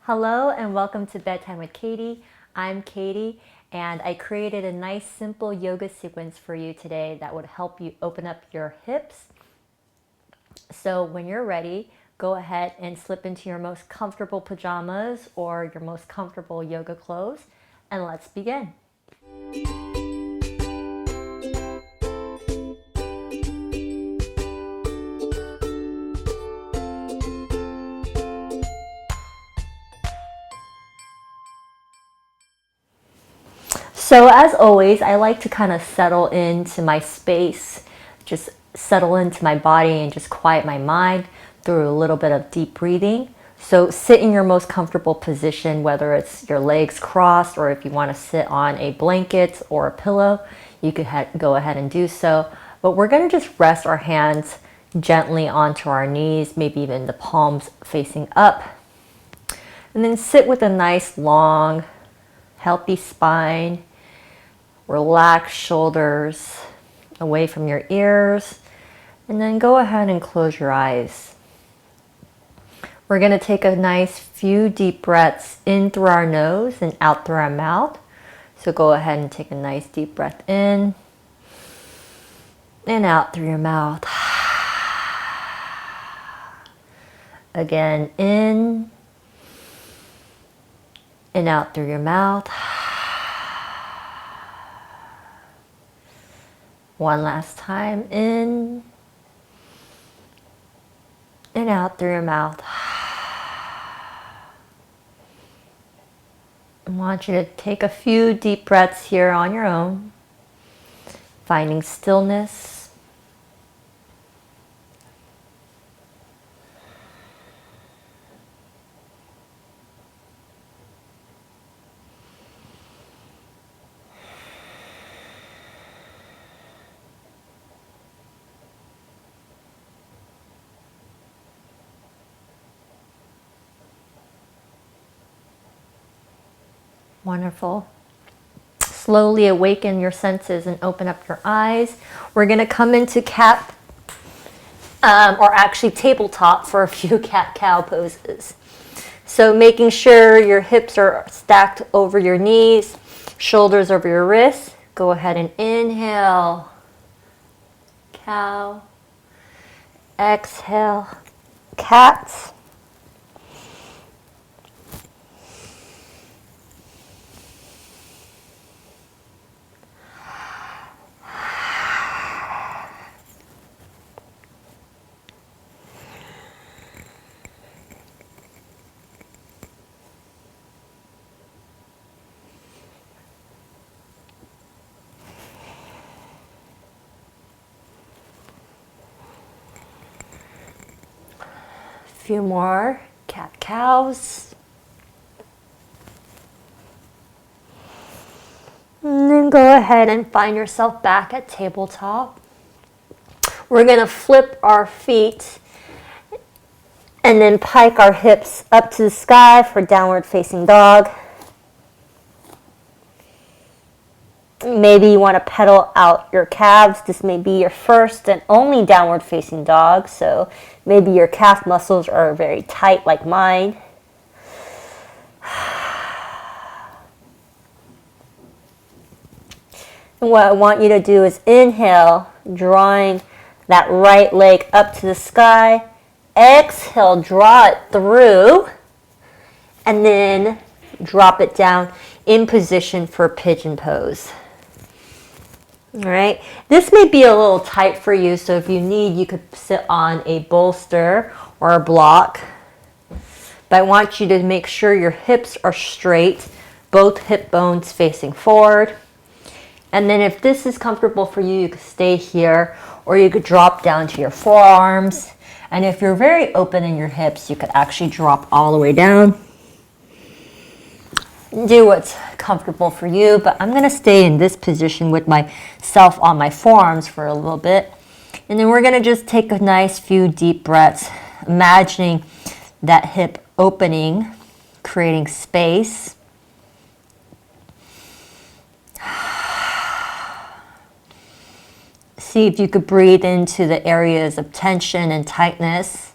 Hello and welcome to Bedtime with Katy. I'm Katy and I created a nice simple yoga sequence for you today that would help you open up your hips. So when you're ready, go ahead and slip into your most comfortable pajamas or your most comfortable yoga clothes and let's begin. So as always, I like to kind of settle into my space, just settle into my body and just quiet my mind through a little bit of deep breathing. So sit in your most comfortable position, whether it's your legs crossed or if you want to sit on a blanket or a pillow, you could go ahead and do so. But we're going to just rest our hands gently onto our knees, maybe even the palms facing up. And then sit with a nice, long, healthy spine. Relax shoulders away from your ears, and then go ahead and close your eyes. We're going to take a nice few deep breaths in through our nose and out through our mouth. So go ahead and take a nice deep breath in and out through your mouth. Again, in and out through your mouth. One last time, in and out through your mouth. I want you to take a few deep breaths here on your own, finding stillness. Wonderful. Slowly awaken your senses and open up your eyes. We're going to come into cat, or actually tabletop for a few cat-cow poses. So making sure your hips are stacked over your knees, shoulders over your wrists. Go ahead and inhale, cow. Exhale, cat. Few more cat-cows. And then go ahead and find yourself back at tabletop. We're going to flip our feet and then pike our hips up to the sky for downward facing dog. Maybe you want to pedal out your calves. This may be your first and only downward facing dog, so maybe your calf muscles are very tight like mine. And what I want you to do is inhale, drawing that right leg up to the sky. Exhale, draw it through, and then drop it down in position for pigeon pose. All right, this may be a little tight for you, so if you need, you could sit on a bolster or a block. But I want you to make sure your hips are straight, both hip bones facing forward. And then if this is comfortable for you, you could stay here, or you could drop down to your forearms. And if you're very open in your hips, you could actually drop all the way down. Do what's comfortable for you, but I'm going to stay in this position with myself on my forearms for a little bit. And then we're going to just take a nice few deep breaths, imagining that hip opening, creating space. See if you could breathe into the areas of tension and tightness.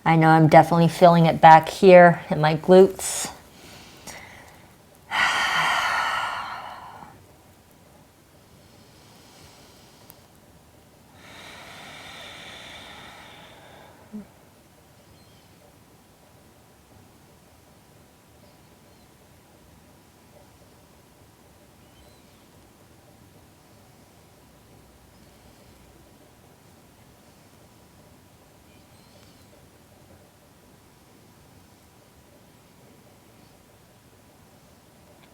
I know I'm definitely feeling it back here in my glutes.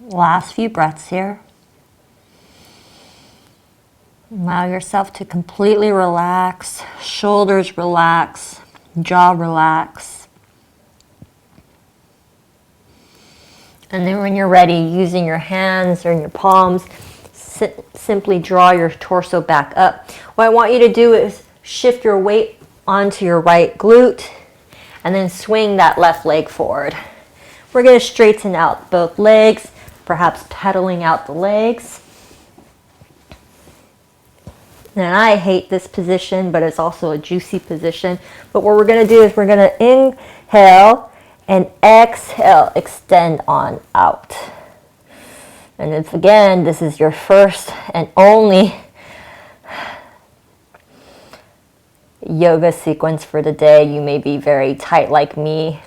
Last few breaths here. Allow yourself to completely relax, shoulders relax, jaw relax. And then when you're ready, using your hands or your palms, simply draw your torso back up. What I want you to do is shift your weight onto your right glute and then swing that left leg forward. We're going to straighten out both legs, perhaps pedaling out the legs. And I hate this position, but it's also a juicy position. But what we're going to do is we're going to inhale and exhale, extend on out. And if again, this is your first and only yoga sequence for the day, you may be very tight like me.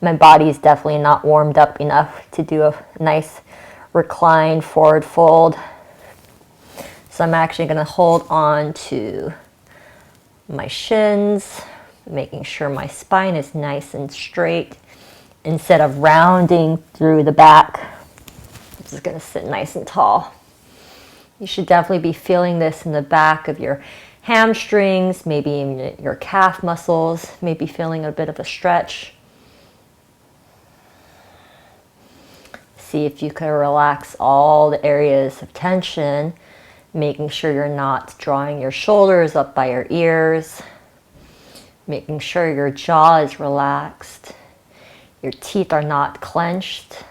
My body is definitely not warmed up enough to do a nice recline forward fold. So I'm actually going to hold on to my shins, making sure my spine is nice and straight instead of rounding through the back. I'm just going to sit nice and tall. You should definitely be feeling this in the back of your hamstrings, maybe even your calf muscles, maybe feeling a bit of a stretch. See if you can relax all the areas of tension, making sure you're not drawing your shoulders up by your ears, making sure your jaw is relaxed, your teeth are not clenched.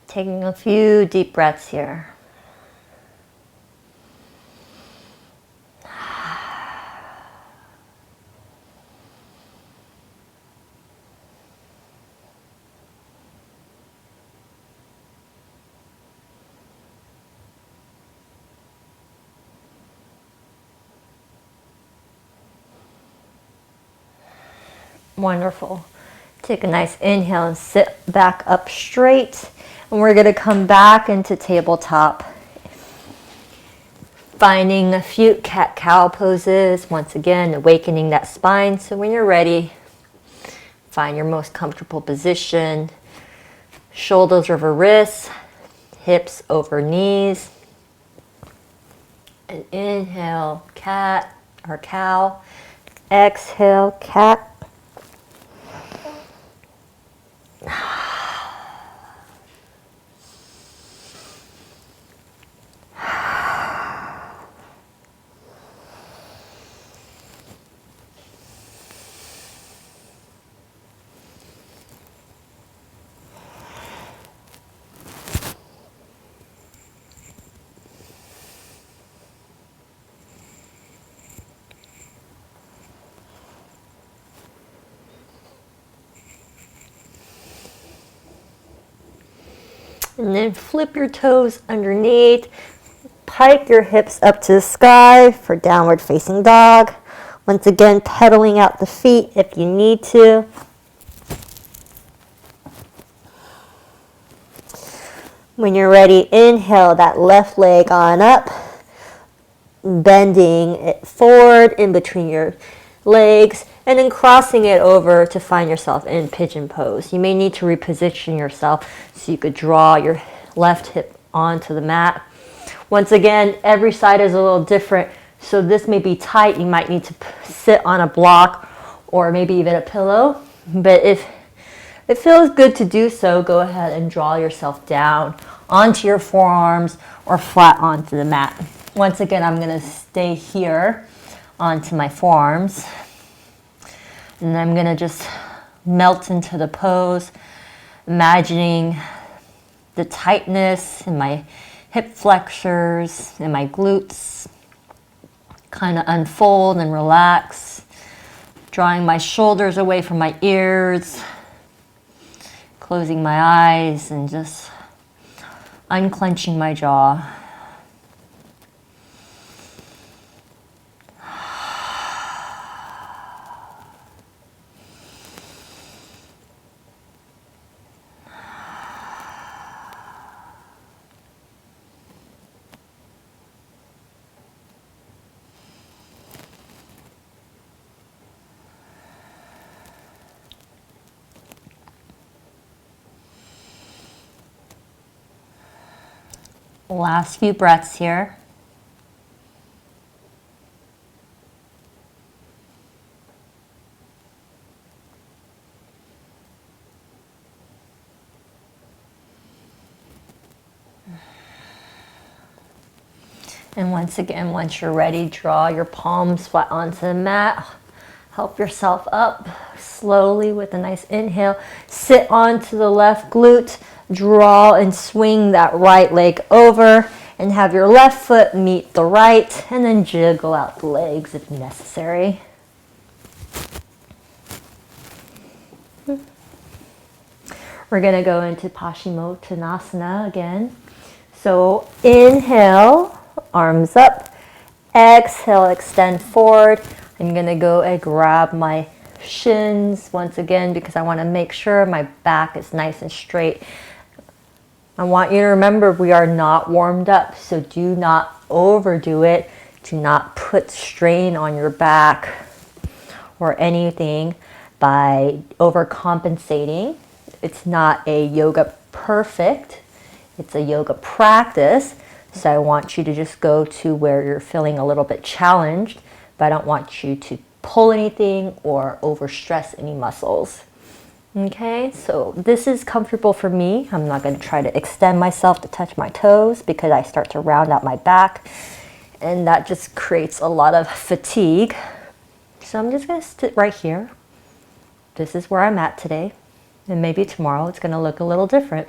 Taking a few deep breaths here. Wonderful. Take a nice inhale and sit back up straight. And we're going to come back into tabletop. Finding a few cat-cow poses. Once again, awakening that spine. So when you're ready, find your most comfortable position. Shoulders over wrists, hips over knees. And inhale, cat or cow. Exhale, cat. And then flip your toes underneath. Pike your hips up to the sky for downward facing dog. Once again, pedaling out the feet if you need to. When you're ready, inhale that left leg on up, bending it forward in between your legs, and then crossing it over to find yourself in pigeon pose. You may need to reposition yourself so you could draw your left hip onto the mat. Once again, every side is a little different, so this may be tight. You might need to sit on a block or maybe even a pillow, but if it feels good to do so, go ahead and draw yourself down onto your forearms or flat onto the mat. Once again, I'm going to stay here onto my forearms. And I'm going to just melt into the pose, imagining the tightness in my hip flexors and my glutes kind of unfold and relax, drawing my shoulders away from my ears, closing my eyes and just unclenching my jaw. Last few breaths here. And once again, once you're ready, draw your palms flat onto the mat. Help yourself up slowly with a nice inhale. Sit onto the left glute. Draw and swing that right leg over and have your left foot meet the right, and then jiggle out the legs if necessary. We're going to go into Paschimottanasana again. So inhale, arms up. Exhale, extend forward. I'm going to go and grab my shins once again because I want to make sure my back is nice and straight. I want you to remember we are not warmed up, so do not overdo it. Do not put strain on your back or anything by overcompensating. It's not a yoga perfect, it's a yoga practice. So I want you to just go to where you're feeling a little bit challenged, but I don't want you to pull anything or overstress any muscles. Okay, so this is comfortable for me. I'm not going to try to extend myself to touch my toes because I start to round out my back, and that just creates a lot of fatigue. So I'm just going to sit right here. This is where I'm at today, and maybe tomorrow it's going to look a little different,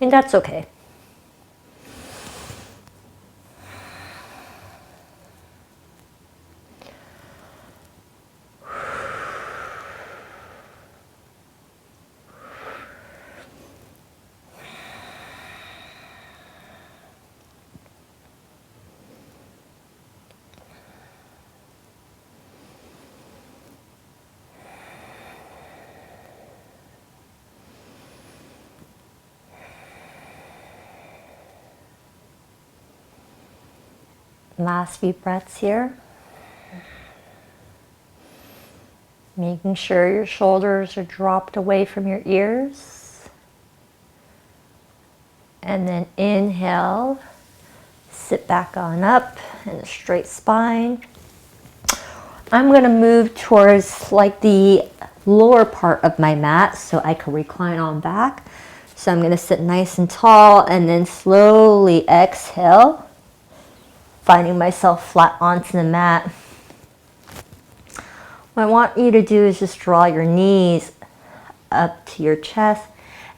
and that's okay. Last few breaths here. Making sure your shoulders are dropped away from your ears. And then inhale, sit back on up in a straight spine. I'm going to move towards like the lower part of my mat so I can recline on back. So I'm going to sit nice and tall and then slowly exhale, finding myself flat onto the mat. What I want you to do is just draw your knees up to your chest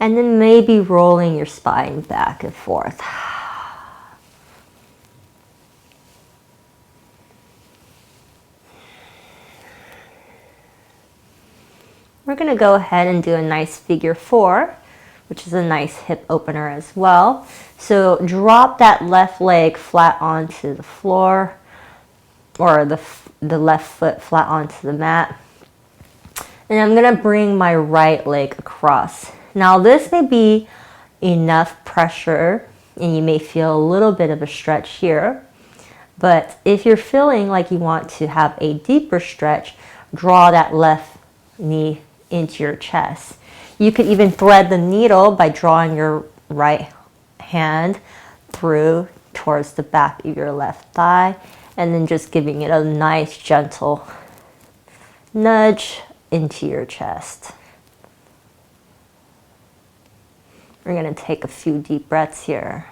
and then maybe rolling your spine back and forth. We're going to go ahead and do a nice figure 4, which is a nice hip opener as well. So drop that left leg flat onto the floor, or the left foot flat onto the mat. And I'm going to bring my right leg across. Now this may be enough pressure and you may feel a little bit of a stretch here. But if you're feeling like you want to have a deeper stretch, draw that left knee into your chest. You could even thread the needle by drawing your right hand through towards the back of your left thigh and then just giving it a nice gentle nudge into your chest. We're going to take a few deep breaths here.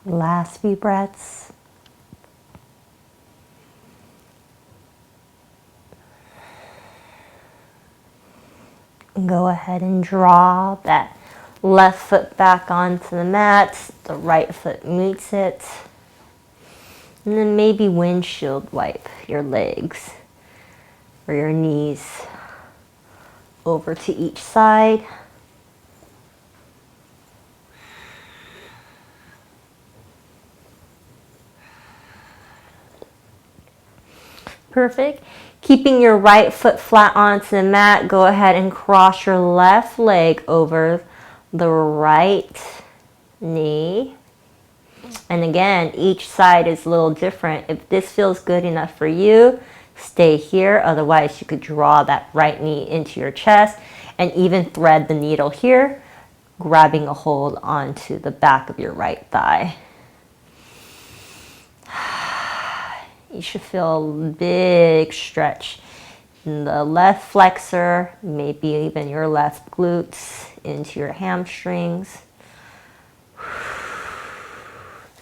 Last few breaths. Go ahead and draw that left foot back onto the mat. The right foot meets it. And then maybe windshield wipe your legs or your knees over to each side. Perfect. Keeping your right foot flat onto the mat, go ahead and cross your left leg over the right knee. And again, each side is a little different. If this feels good enough for you, stay here. Otherwise, you could draw that right knee into your chest and even thread the needle here, grabbing a hold onto the back of your right thigh. You should feel a big stretch in the left flexor, maybe even your left glutes into your hamstrings.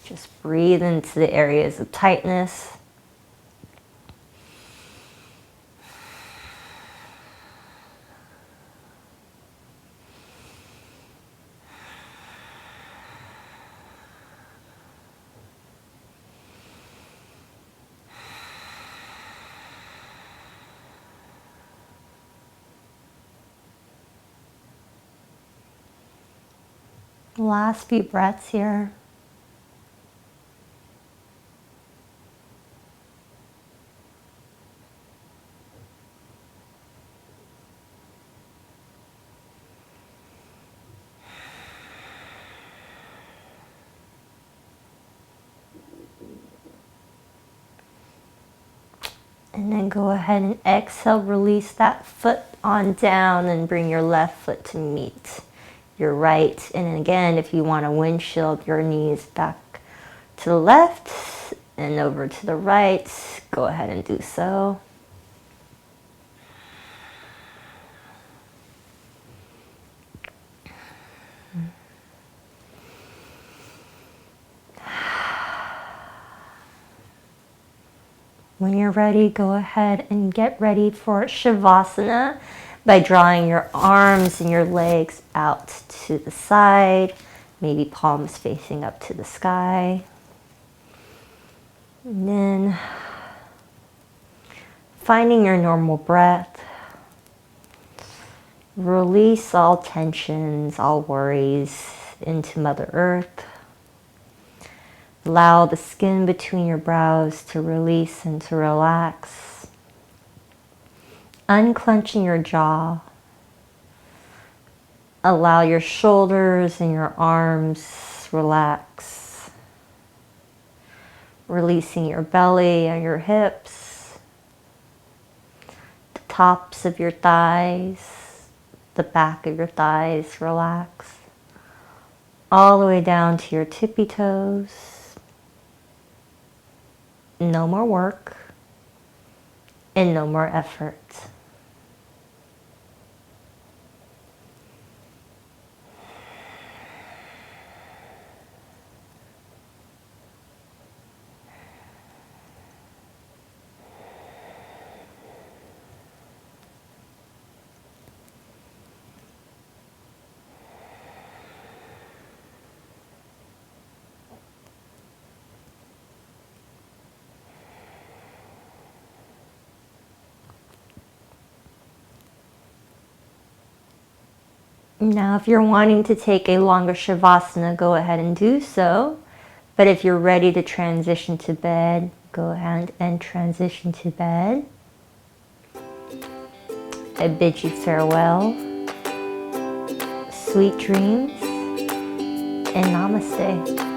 Just breathe into the areas of tightness. Last few breaths here. And then go ahead and exhale, release that foot on down and bring your left foot to meet your right. And then again, if you want to windshield your knees back to the left and over to the right, go ahead and do so. When you're ready, go ahead and get ready for Shavasana by drawing your arms and your legs out to the side, maybe palms facing up to the sky. And then finding your normal breath. Release all tensions, all worries into Mother Earth. Allow the skin between your brows to release and to relax. Unclenching your jaw. Allow your shoulders and your arms relax. Releasing your belly and your hips. The tops of your thighs. The back of your thighs relax. All the way down to your tippy toes. No more work and no more effort. Now, if you're wanting to take a longer Shavasana, go ahead and do so. But if you're ready to transition to bed, go ahead and transition to bed. I bid you farewell, sweet dreams, and namaste.